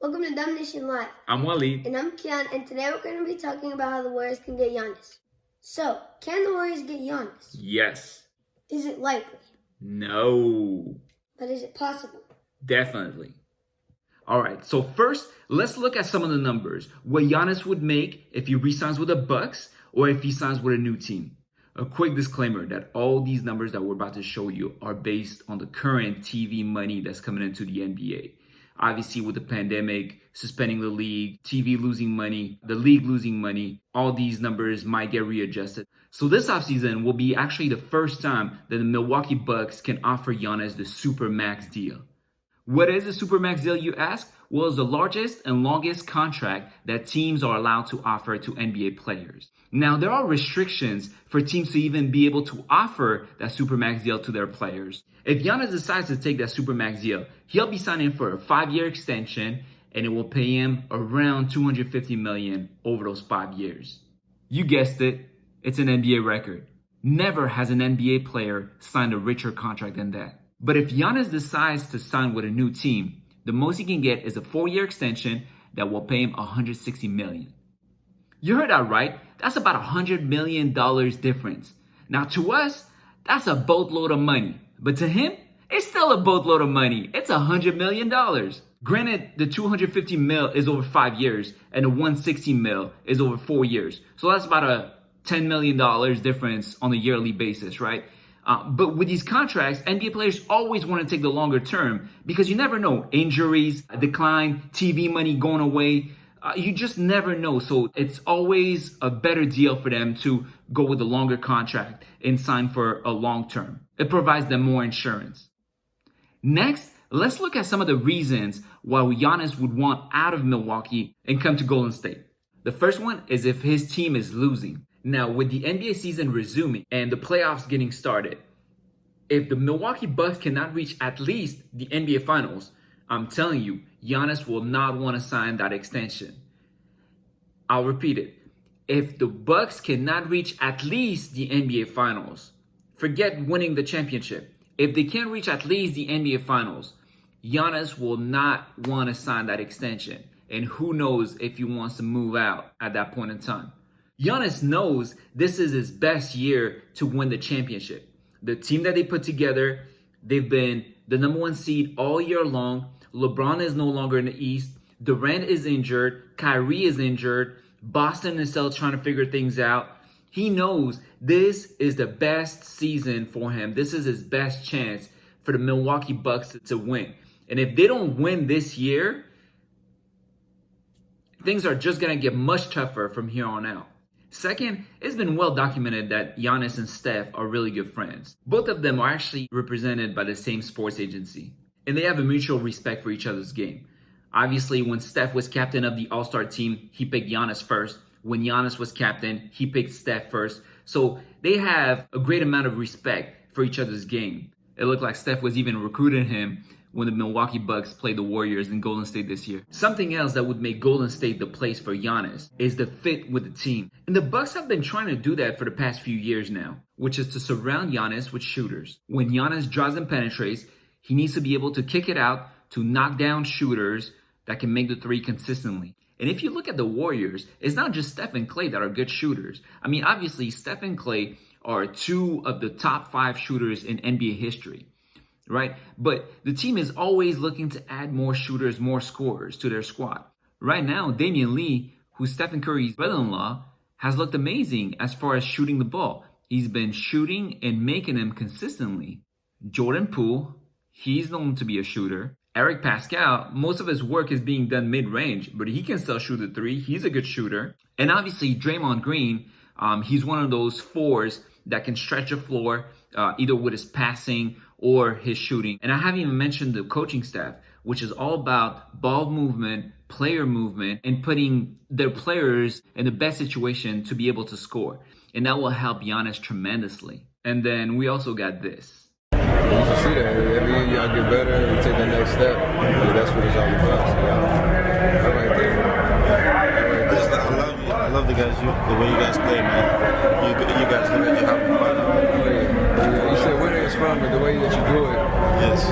Welcome to DubNation Live. I'm Waleed. And I'm Kian, and today we're going to be talking about how the Warriors can get Giannis. So, can the Warriors get Giannis? Yes. Is it likely? No. But is it possible? Definitely. All right, so first, let's look at some of the numbers. What Giannis would make if he re-signs with the Bucks or if he signs with a new team. A quick disclaimer that all these numbers that we're about to show you are based on the current TV money that's coming into the NBA. Obviously, with the pandemic, suspending the league, TV losing money, the league losing money, all these numbers might get readjusted. So this offseason will be actually the first time that the Milwaukee Bucks can offer Giannis the Supermax deal. What is a Supermax deal, you ask? Well, it's the largest and longest contract that teams are allowed to offer to NBA players. Now, there are restrictions for teams to even be able to offer that Supermax deal to their players. If Giannis decides to take that Supermax deal, he'll be signing for a 5-year extension, and it will pay him around $250 million over those 5 years. You guessed it, it's an NBA record. Never has an NBA player signed a richer contract than that. But if Giannis decides to sign with a new team, the most he can get is a 4-year extension that will pay him $160 million. You heard that right? That's about $100 million difference. Now to us, that's a boatload of money. But to him, it's still a boatload of money. It's $100 million. Granted, the $250 mil is over 5 years and the $160 mil is over 4 years. So that's about a $10 million difference on a yearly basis, right? But with these contracts, NBA players always want to take the longer term because you never know. Injuries, decline, TV money going away. You just never know. So it's always a better deal for them to go with a longer contract and sign for a long term. It provides them more insurance. Next, let's look at some of the reasons why Giannis would want out of Milwaukee and come to Golden State. The first one is if his team is losing. Now, with the NBA season resuming and the playoffs getting started, if the Milwaukee Bucks cannot reach at least the NBA Finals, I'm telling you, Giannis will not want to sign that extension. I'll repeat it. If the Bucks cannot reach at least the NBA Finals, forget winning the championship. If they can't reach at least the NBA Finals, Giannis will not want to sign that extension. And who knows if he wants to move out at that point in time. Giannis knows this is his best year to win the championship. The team that they put together, they've been the number 1 seed all year long. LeBron is no longer in the East. Durant is injured. Kyrie is injured. Boston is still trying to figure things out. He knows this is the best season for him. This is his best chance for the Milwaukee Bucks to win. And if they don't win this year, things are just going to get much tougher from here on out. Second, it's been well documented that Giannis and Steph are really good friends. Both of them are actually represented by the same sports agency, and they have a mutual respect for each other's game. Obviously, when Steph was captain of the All-Star team, he picked Giannis first. When Giannis was captain, he picked Steph first. So they have a great amount of respect for each other's game. It looked like Steph was even recruiting him when the Milwaukee Bucks played the Warriors in Golden State this year. Something else that would make Golden State the place for Giannis is the fit with the team. And the Bucks have been trying to do that for the past few years now, which is to surround Giannis with shooters. When Giannis drives and penetrates, he needs to be able to kick it out to knock down shooters that can make the three consistently. And if you look at the Warriors, it's not just Steph and Klay that are good shooters. I mean, obviously, Steph and Klay are 2 of the top 5 shooters in NBA history. Right? But the team is always looking to add more shooters, more scorers to their squad. Right now, Damian Lee, who's Stephen Curry's brother-in-law, has looked amazing as far as shooting the ball. He's been shooting and making them consistently. Jordan Poole, he's known to be a shooter. Eric Pascal, most of his work is being done mid-range, but he can still shoot the 3. He's a good shooter. And obviously, Draymond Green, he's one of those 4s that can stretch the floor, either with his passing or his shooting. And I haven't even mentioned the coaching staff, which is all about ball movement, player movement, and putting their players in the best situation to be able to score. And that will help Giannis tremendously. And then we also got this. You should see that. Every year y'all get better and take the next step. That's what it's all about. So, I like that. I love the guys, the way you guys play, man. You guys look like you're having fun. You said winning is fun, but the way that you do it, Yes.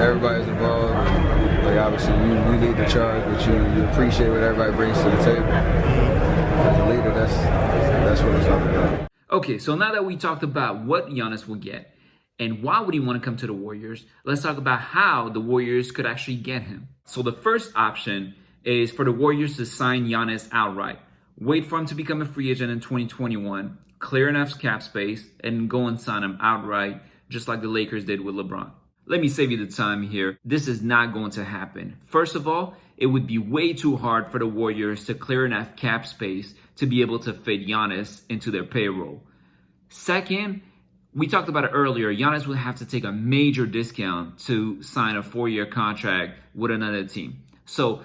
everybody's involved. And, like obviously, you lead the charge, but you appreciate what everybody brings to the table. As a leader, that's what it's all about. Okay, so now that we talked about what Giannis will get and why would he want to come to the Warriors, let's talk about how the Warriors could actually get him. So the first option is for the Warriors to sign Giannis outright. Wait for him to become a free agent in 2021, clear enough cap space, and go and sign him outright, just like the Lakers did with LeBron. Let me save you the time here. This is not going to happen. First of all, it would be way too hard for the Warriors to clear enough cap space to be able to fit Giannis into their payroll. Second, we talked about it earlier, Giannis would have to take a major discount to sign a 4-year contract with another team. So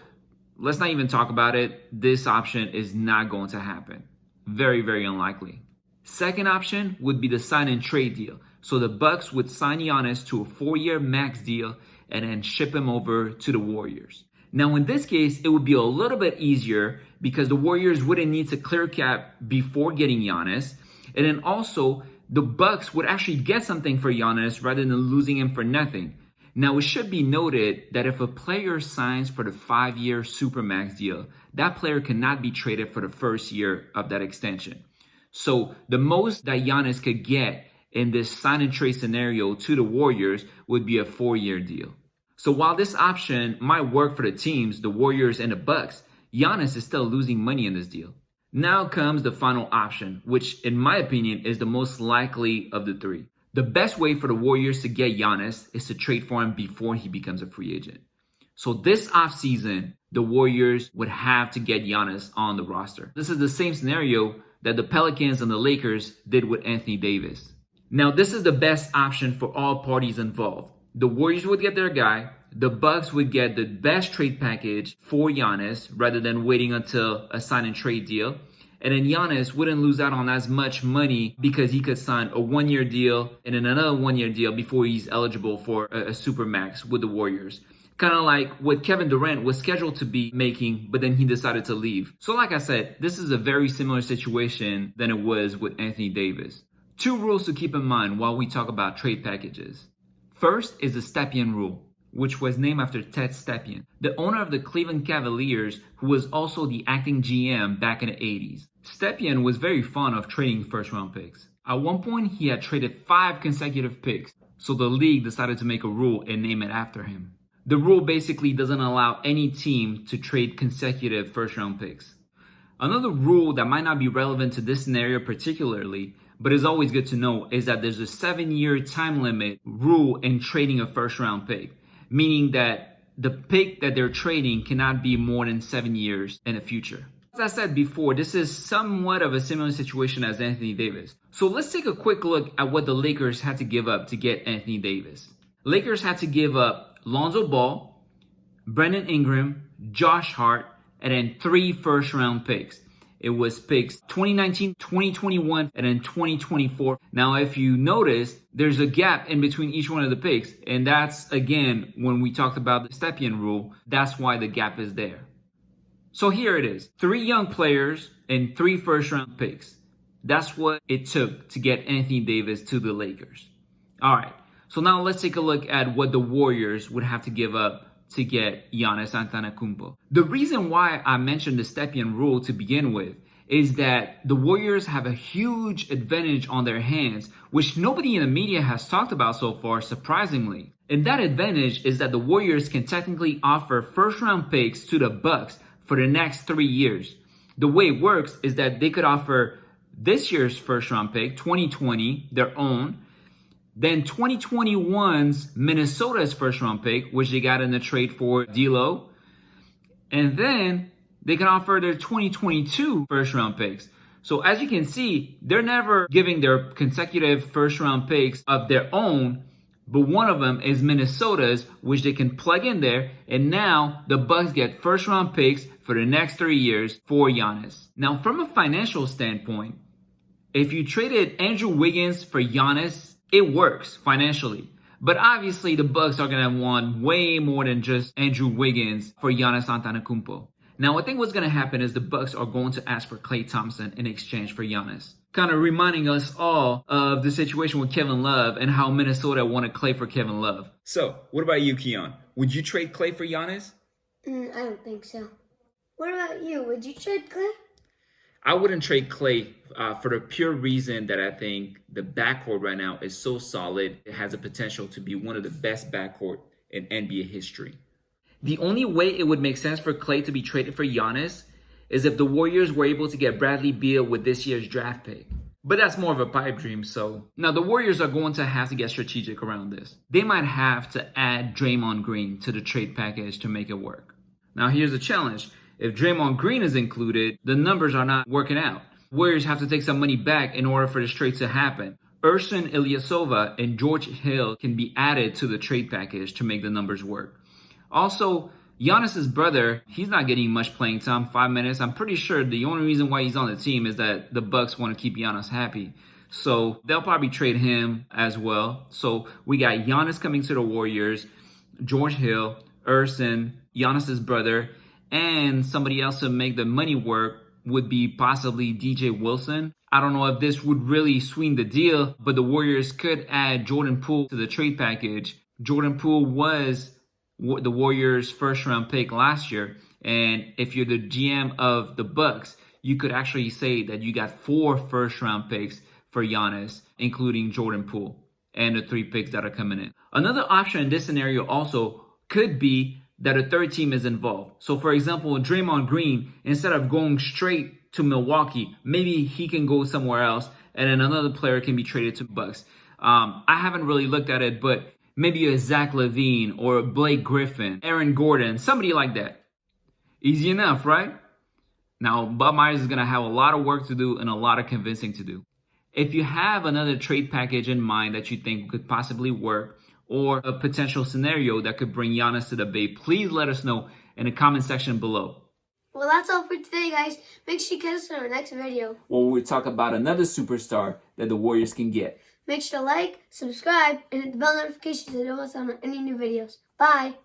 let's not even talk about it. This option is not going to happen. Very, very unlikely. Second option would be the sign and trade deal. So the Bucks would sign Giannis to a 4-year max deal and then ship him over to the Warriors. Now, in this case, it would be a little bit easier because the Warriors wouldn't need to clear cap before getting Giannis. And then also, the Bucks would actually get something for Giannis rather than losing him for nothing. Now, it should be noted that if a player signs for the 5-year Supermax deal, that player cannot be traded for the first year of that extension. So the most that Giannis could get in this sign and trade scenario to the Warriors would be a 4-year deal. So while this option might work for the teams, the Warriors and the Bucks, Giannis is still losing money in this deal. Now comes the final option, which in my opinion is the most likely of the three. The best way for the Warriors to get Giannis is to trade for him before he becomes a free agent. So this offseason, the Warriors would have to get Giannis on the roster. This is the same scenario that the Pelicans and the Lakers did with Anthony Davis. Now, this is the best option for all parties involved. The Warriors would get their guy. The Bucks would get the best trade package for Giannis rather than waiting until a sign and trade deal. And then Giannis wouldn't lose out on as much money because he could sign a 1-year deal and then another 1-year deal before he's eligible for a Supermax with the Warriors. Kind of like what Kevin Durant was scheduled to be making, but then he decided to leave. So like I said, this is a very similar situation than it was with Anthony Davis. 2 rules to keep in mind while we talk about trade packages. First is the Stepien rule, which was named after Ted Stepien, the owner of the Cleveland Cavaliers, who was also the acting GM back in the 80s. Stepien was very fond of trading first-round picks. At one point, he had traded 5 consecutive picks, so the league decided to make a rule and name it after him. The rule basically doesn't allow any team to trade consecutive first-round picks. Another rule that might not be relevant to this scenario particularly, but is always good to know, is that there's a 7-year time limit rule in trading a first-round pick, meaning that the pick that they're trading cannot be more than 7 years in the future. As I said before, this is somewhat of a similar situation as Anthony Davis. So let's take a quick look at what the Lakers had to give up to get Anthony Davis. Lakers had to give up Lonzo Ball, Brandon Ingram, Josh Hart, and then 3 first-round picks. It was picks 2019, 2021, and then 2024. Now, if you notice, there's a gap in between each one of the picks. And that's, again, when we talked about the Stepien rule, that's why the gap is there. So here it is. 3 young players and 3 first-round picks. That's what it took to get Anthony Davis to the Lakers. All right. So now let's take a look at what the Warriors would have to give up to get Giannis Antetokounmpo. The reason why I mentioned the Stepien rule to begin with is that the Warriors have a huge advantage on their hands, which nobody in the media has talked about so far, surprisingly. And that advantage is that the Warriors can technically offer first-round picks to the Bucks for the next 3 years. The way it works is that they could offer this year's first-round pick, 2020, their own, then 2021's Minnesota's first-round pick, which they got in the trade for D'Lo. And then they can offer their 2022 first-round picks. So as you can see, they're never giving their consecutive first-round picks of their own, but one of them is Minnesota's, which they can plug in there. And now the Bucks get first-round picks for the next 3 years for Giannis. Now, from a financial standpoint, if you traded Andrew Wiggins for Giannis, it works financially. But obviously, the Bucks are going to want way more than just Andrew Wiggins for Giannis Antetokounmpo. Now, I think what's going to happen is the Bucks are going to ask for Klay Thompson in exchange for Giannis. kind of reminding us all of the situation with Kevin Love and how Minnesota wanted Klay for Kevin Love. So, what about you, Keon? Would you trade Klay for Giannis? I don't think so. What about you? Would you trade Klay? I wouldn't trade Klay for the pure reason that I think the backcourt right now is so solid. It has a potential to be one of the best backcourt in NBA history. The only way it would make sense for Klay to be traded for Giannis is if the Warriors were able to get Bradley Beal with this year's draft pick. But that's more of a pipe dream, so. Now, the Warriors are going to have to get strategic around this. They might have to add Draymond Green to the trade package to make it work. Now, here's the challenge. If Draymond Green is included, the numbers are not working out. Warriors have to take some money back in order for this trade to happen. Ersan Ilyasova and George Hill can be added to the trade package to make the numbers work. Also, Giannis' brother, he's not getting much playing time, 5 minutes. I'm pretty sure the only reason why he's on the team is that the Bucks want to keep Giannis happy. So they'll probably trade him as well. So we got Giannis coming to the Warriors, George Hill, Ersan, Giannis' brother, and somebody else to make the money work would be possibly DJ Wilson. I don't know if this would really sweeten the deal, but the Warriors could add Jordan Poole to the trade package. Jordan Poole was the Warriors' first-round pick last year, and if you're the GM of the Bucks, you could actually say that you got 4 first-round picks for Giannis, including Jordan Poole, and the 3 picks that are coming in. Another option in this scenario also could be that a third team is involved. So, for example, Draymond Green, instead of going straight to Milwaukee, maybe he can go somewhere else, and then another player can be traded to Bucks. I haven't really looked at it, but maybe a Zach LaVine or a Blake Griffin, Aaron Gordon, somebody like that. Easy enough, right? Now, Bob Myers is going to have a lot of work to do and a lot of convincing to do. If you have another trade package in mind that you think could possibly work, or a potential scenario that could bring Giannis to the Bay, please let us know in the comment section below. Well, that's all for today, guys. Make sure you catch us in our next video, where we talk about another superstar that the Warriors can get. Make sure to like, subscribe, and hit the bell notification so you don't miss out on any new videos. Bye!